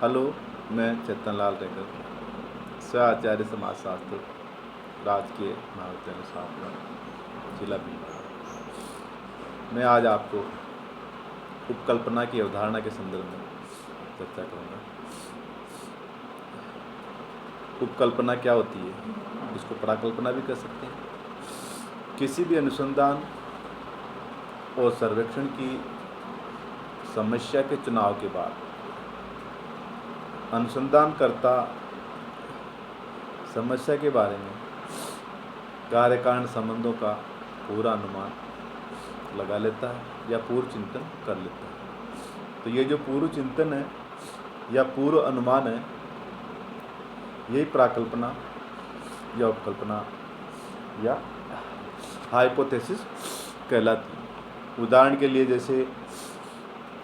Hello, मैं चेतन लाल रेगर, स्व आचार्य समाजशास्त्र, राजकीय महाविद्यालय शाहपुरा, जिला भीलवाड़ा। मैं आज आपको उपकल्पना की अवधारणा के संदर्भ में चर्चा करूँगा। उपकल्पना क्या होती है? इसको प्राकल्पना भी कह सकते हैं। किसी भी अनुसंधान और सर्वेक्षण की समस्या के चुनाव के बाद अनुसंधानकर्ता समस्या के बारे में कार्य कारण संबंधों का पूरा अनुमान लगा लेता है या पूर्व चिंतन कर लेता है। तो ये जो पूर्व चिंतन है या पूर्व अनुमान है, यही प्राकल्पना या उपकल्पना या हाइपोथेसिस कहलाती है। उदाहरण के लिए जैसे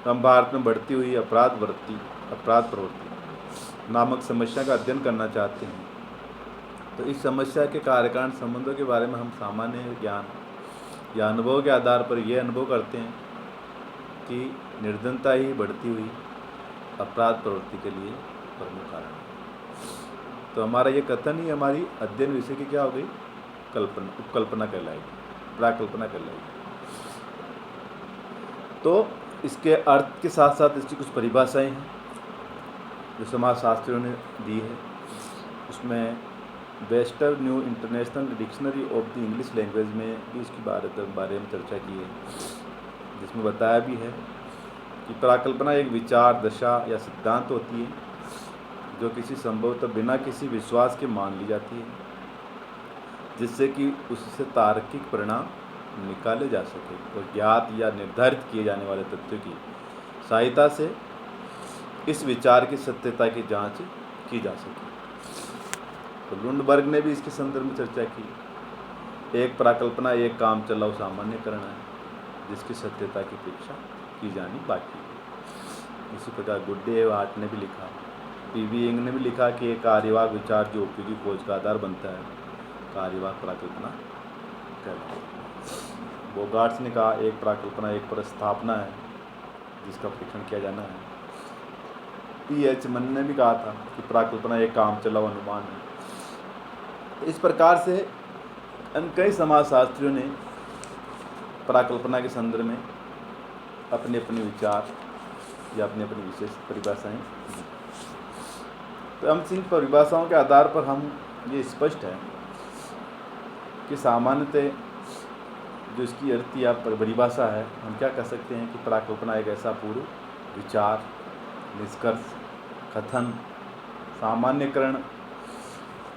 हम भारत में बढ़ती हुई अपराध प्रवृत्ति नामक समस्या का अध्ययन करना चाहते हैं, तो इस समस्या के कार्य कारण संबंधों के बारे में हम सामान्य ज्ञान या अनुभव के आधार पर यह अनुभव करते हैं कि निर्धनता ही बढ़ती हुई अपराध प्रवृत्ति के लिए प्रमुख कारण है। तो हमारा ये कथन ही हमारी अध्ययन विषय की क्या हो गई? उपकल्पना कहलाएगी, प्राकल्पना कहलाएगी। तो इसके अर्थ के साथ साथ इसकी कुछ परिभाषाएं हैं जो समाजशास्त्रियों ने दी है। उसमें Wester new international dictionary of the English language में भी इसकी बारे में चर्चा की है, जिसमें बताया भी है कि प्राकल्पना एक विचार, दशा या सिद्धांत होती है जो किसी संभवतः बिना किसी विश्वास के मान ली जाती है, जिससे कि उससे तार्किक परिणाम निकाले जा सके और ज्ञात या निर्धारित किए जाने वाले तथ्यों की सहायता से इस विचार की सत्यता की जांच की जा सके। तो लुंडबर्ग ने भी इसके संदर्भ में चर्चा की। एक प्राकल्पना एक काम चलाऊ सामान्यकरण है जिसकी सत्यता की परीक्षा की जानी बाकी है। इसी प्रकार गुड्डे वाट ने भी लिखा, पीवी इंग ने भी लिखा कि एक कार्यवाहक विचार जो उपयोगी खोज का आधार बनता है, कार्यवाहक प्राकल्पना कहलाता है। बोगार्ट्स ने कहा एक प्राकल्पना एक प्रस्थापना है जिसका परीक्षण किया जाना है। पीएच मन ने भी कहा था कि प्राकल्पना एक काम चलाऊ अनुमान है। इस प्रकार से कई समाजशास्त्रियों ने प्राकल्पना के संदर्भ में अपने अपने विचार या अपनी अपनी विशेष परिभाषाएं दी। तो हम इन परिभाषाओं के आधार पर हम ये स्पष्ट है कि सामान्यतः जो इसकी अर्थ या परिभाषा है, हम क्या कह सकते हैं कि प्राकल्पना एक ऐसा पूर्व विचार, निष्कर्ष, कथन, सामान्यकरण,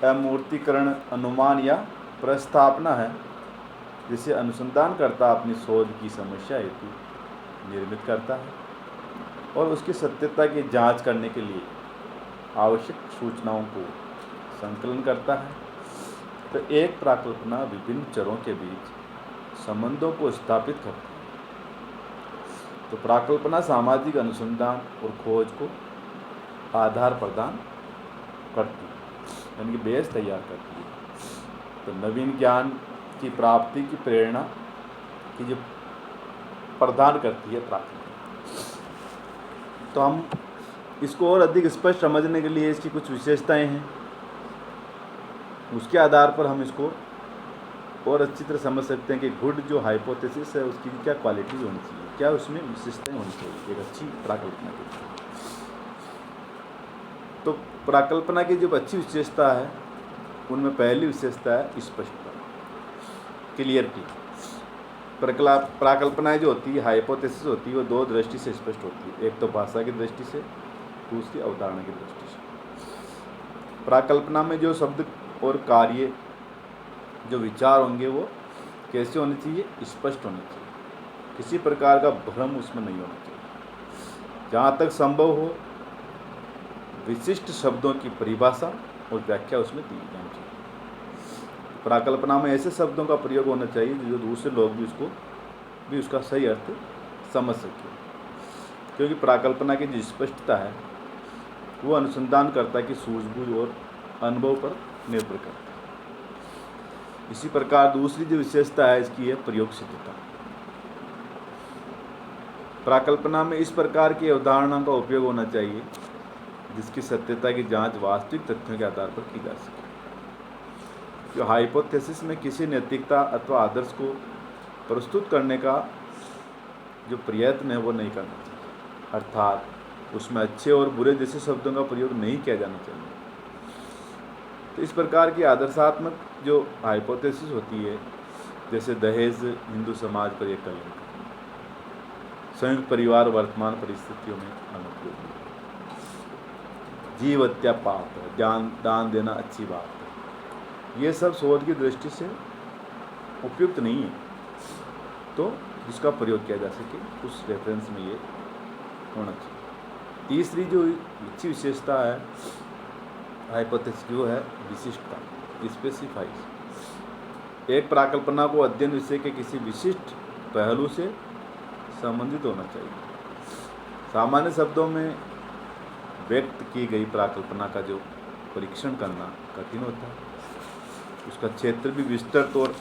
अमूर्तीकरण, अनुमान या प्रस्थापना है जिसे अनुसंधानकर्ता अपनी शोध की समस्या हेतु निर्मित करता है और उसकी सत्यता की जांच करने के लिए आवश्यक सूचनाओं को संकलन करता है। तो एक प्राकल्पना विभिन्न चरों के बीच संबंधों को स्थापित करती है। तो प्राकल्पना सामाजिक अनुसंधान और खोज को आधार प्रदान करती है, यानी कि बेस तैयार करती है। तो नवीन ज्ञान की प्राप्ति की प्रेरणा की जो प्रदान करती है प्राकल्पना। तो हम इसको और अधिक स्पष्ट समझने के लिए इसकी कुछ विशेषताएं हैं, उसके आधार पर हम इसको और अच्छी तरह समझ सकते हैं कि गुड जो हाइपोथेसिस है उसकी क्या क्वालिटी होनी चाहिए, क्या उसमें विशेषताएं होनी चाहिए एक अच्छी प्राकल्पना की। तो प्राकल्पना की जो अच्छी विशेषता है उनमें पहली विशेषता है स्पष्टता, क्लियरिटी। प्राकल्पनाएं जो होती है, हाइपोथेसिस होती है, वो दो दृष्टि से स्पष्ट होती है। एक तो भाषा की दृष्टि से, दूसरी अवधारणा की दृष्टि से। प्राकल्पना में जो शब्द और कार्य जो विचार होंगे वो कैसे होने चाहिए? स्पष्ट होने चाहिए, किसी प्रकार का भ्रम उसमें नहीं होना चाहिए। जहाँ तक संभव हो विशिष्ट शब्दों की परिभाषा और व्याख्या उसमें दी जानी चाहिए। प्राकल्पना में ऐसे शब्दों का प्रयोग होना चाहिए जो दूसरे लोग भी उसका सही अर्थ समझ सके, क्योंकि प्राकल्पना की जो स्पष्टता है वो अनुसंधानकर्ता की सूझबूझ और अनुभव पर निर्भर करता है। इसी प्रकार दूसरी जो विशेषता है इसकी है प्रयोग सिद्धता। प्राकल्पना में इस प्रकार की अवधारणा का उपयोग होना चाहिए जिसकी सत्यता की जांच वास्तविक तथ्यों के आधार पर की जा सके। जो हाइपोथेसिस में किसी नैतिकता अथवा आदर्श को प्रस्तुत करने का जो प्रयत्न है वो नहीं करना चाहिए, अर्थात उसमें अच्छे और बुरे जैसे शब्दों का प्रयोग नहीं किया जाना चाहिए। तो इस प्रकार की आदर्शात्मक जो हाइपोथेसिस होती है, जैसे दहेज हिंदू समाज पर एक कलंक, संयुक्त परिवार वर्तमान परिस्थितियों में अनुपयोगी, जीव हत्या पाप है, दान देना अच्छी बात है, ये सब शोध की दृष्टि से उपयुक्त नहीं है। तो जिसका प्रयोग किया जा सके उस रेफरेंस में ये होना चाहिए। तीसरी जो अच्छी विशेषता है हाइपोथेसिस जो है विशिष्टता, स्पेसिफाइज। एक प्राकल्पना को अध्ययन विषय के किसी विशिष्ट पहलू से संबंधित होना चाहिए। सामान्य शब्दों में व्यक्त की गई प्राकल्पना का जो परीक्षण करना कठिन होता है, उसका क्षेत्र भी विस्तृत और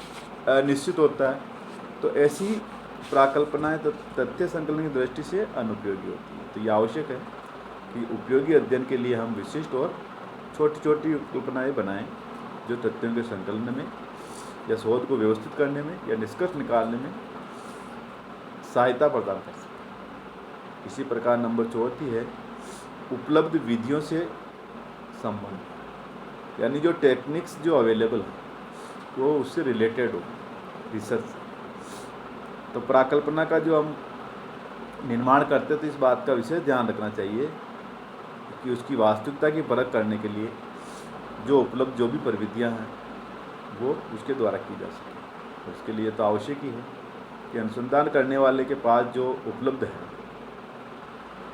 अनिश्चित होता है। तो ऐसी प्राकल्पनाएं तथ्य संकलन की दृष्टि से अनुपयोगी होती है। तो ये आवश्यक है कि उपयोगी अध्ययन के लिए हम विशिष्ट और छोटी छोटी कल्पनाएँ बनाएं जो तथ्यों के संकलन में या शोध को व्यवस्थित करने में या निष्कर्ष निकालने में सहायता प्रदान कर सके। इसी प्रकार नंबर 4 है उपलब्ध विधियों से संबंध, यानी जो टेक्निक्स जो अवेलेबल है वो उससे रिलेटेड हो, रिसर्च। तो प्राकल्पना का जो हम निर्माण करते हैं तो इस बात का विशेष ध्यान रखना चाहिए कि उसकी वास्तविकता की परख करने के लिए जो उपलब्ध जो भी प्रविधियां हैं वो उसके द्वारा की जा सके। उसके लिए तो आवश्यक ही है कि अनुसंधान करने वाले के पास जो उपलब्ध है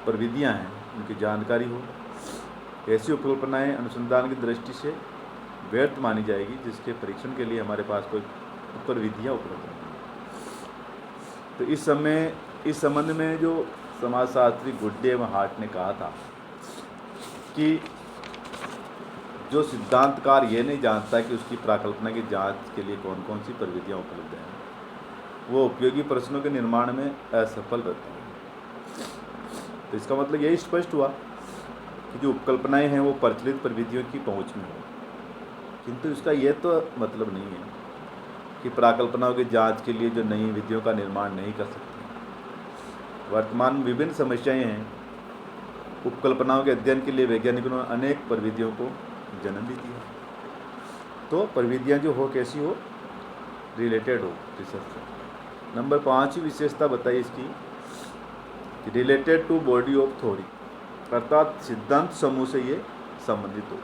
प्रविधियां हैं उनकी जानकारी हो। ऐसी उपकल्पनाएं अनुसंधान की दृष्टि से व्यर्थ मानी जाएगी जिसके परीक्षण के लिए हमारे पास कोई प्रविधियां उपलब्ध नहीं। तो इस संबंध में जो समाजशास्त्री गुड्डे एवं हार्ट ने कहा था कि जो सिद्धांतकार ये नहीं जानता कि उसकी प्राकल्पना की जांच के लिए कौन कौन सी प्रविधियां उपलब्ध हैं, वो उपयोगी प्रश्नों के निर्माण में असफल रहते हैं। तो इसका मतलब यही स्पष्ट हुआ कि जो उपकल्पनाएं हैं वो प्रचलित प्रविधियों की पहुंच में हो, किंतु इसका ये तो मतलब नहीं है कि प्राकल्पनाओं की जांच के लिए जो नई विधियों का निर्माण नहीं कर सकते। वर्तमान में विभिन्न समस्याएं हैं। उपकल्पनाओं के अध्ययन के लिए वैज्ञानिकों ने अनेक प्रविधियों को जन्म भी दिया। तो प्रविधियां जो हो कैसी हो, रिलेटेड हो रिसर्च से। नंबर 5 विशेषता बताइए इसकी कि related to body of theory, अर्थात सिद्धांत समूह से ये संबंधित हो।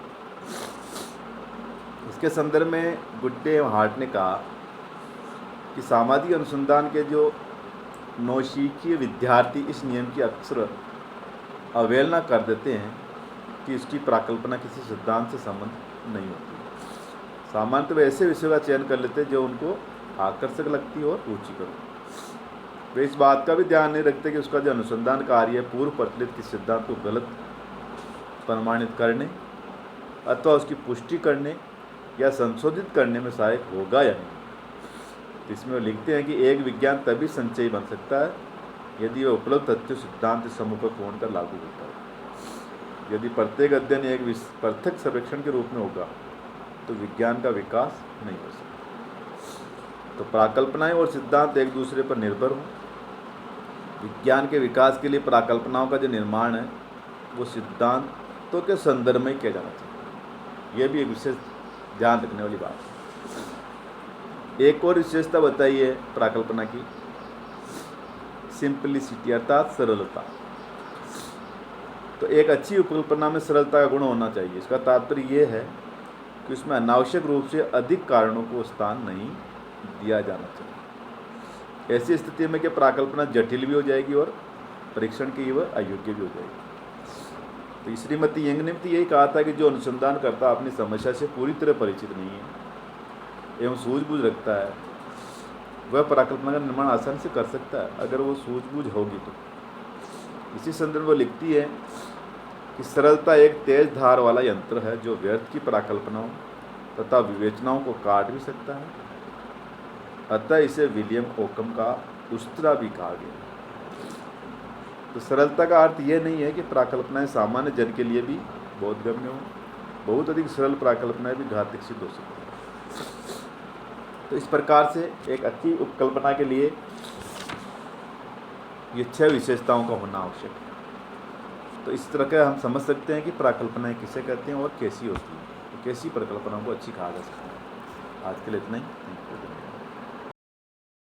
इसके संदर्भ में गुड्डे एवं हार्ट ने कहा कि सामाजिक अनुसंधान के जो नौसिखिए विद्यार्थी इस नियम की अक्सर अवहेलना कर देते हैं कि इसकी प्राकल्पना किसी सिद्धांत से संबंध नहीं होती। सामान्यतः वे ऐसे विषयों का चयन कर लेते हैं जो उनको आकर्षक लगती और रुचिकर हो। वे इस बात का भी ध्यान नहीं रखते कि उसका जो अनुसंधान कार्य है पूर्व प्रचलित किस सिद्धांत को गलत प्रमाणित करने अथवा उसकी पुष्टि करने या संशोधित करने में सहायक होगा या नहीं। इसमें वो लिखते हैं कि एक विज्ञान तभी संचयी बन सकता है यदि वह उपलब्ध तथ्य सिद्धांत समूह को खोलकर लागू होता है। यदि प्रत्येक अध्ययन एक पृथक सर्वेक्षण के रूप में होगा तो विज्ञान का विकास नहीं हो सकता। तो प्राकल्पनाएं और सिद्धांत एक दूसरे पर निर्भर हों। विज्ञान के विकास के लिए प्राकल्पनाओं का जो निर्माण है वो सिद्धांतों के संदर्भ में किया जाना चाहिए। यह भी एक विशेष ध्यान रखने वाली बात है। एक और विशेषता बताइए प्राकल्पना की, सिंपलिसिटी अर्थात सरलता। तो एक अच्छी उपकल्पना में सरलता का गुण होना चाहिए। इसका तात्पर्य यह है कि उसमें अनावश्यक रूप से अधिक कारणों को स्थान नहीं दिया जाना चाहिए। ऐसी स्थिति में कि प्राकल्पना जटिल भी हो जाएगी और परीक्षण की वह अयोग्य भी हो जाएगी। तो श्रीमती यंग ने भी यही कहा था कि जो अनुसंधान करता अपनी समस्या से पूरी तरह परिचित नहीं है एवं सूझबूझ रखता है वह प्राकल्पना का निर्माण आसानी से कर सकता है अगर वो सूझबूझ होगी तो। इसी संदर्भ में लिखती है कि सरलता एक तेज धार वाला यंत्र है जो व्यर्थ की प्राकल्पनाओं तथा विवेचनाओं को काट भी सकता है। अतः इसे विलियम ओकम का उस्तरा भी कहा गया। तो सरलता का अर्थ ये नहीं है कि प्राकल्पनाएं सामान्य जन के लिए भी बोधगम्य हो, बहुत अधिक सरल प्राकल्पनाएं भी घातक सिद्ध हो सकती हैं। तो इस प्रकार से एक अच्छी उपकल्पना के लिए ये 6 विशेषताओं का होना आवश्यक है। तो इस तरह का हम समझ सकते हैं कि प्राकल्पनाएं किसे कहते हैं और कैसी होती है, तो कैसी परिकल्पनाओं को अच्छी कहा जा सकता है। आज के लिए इतना ही।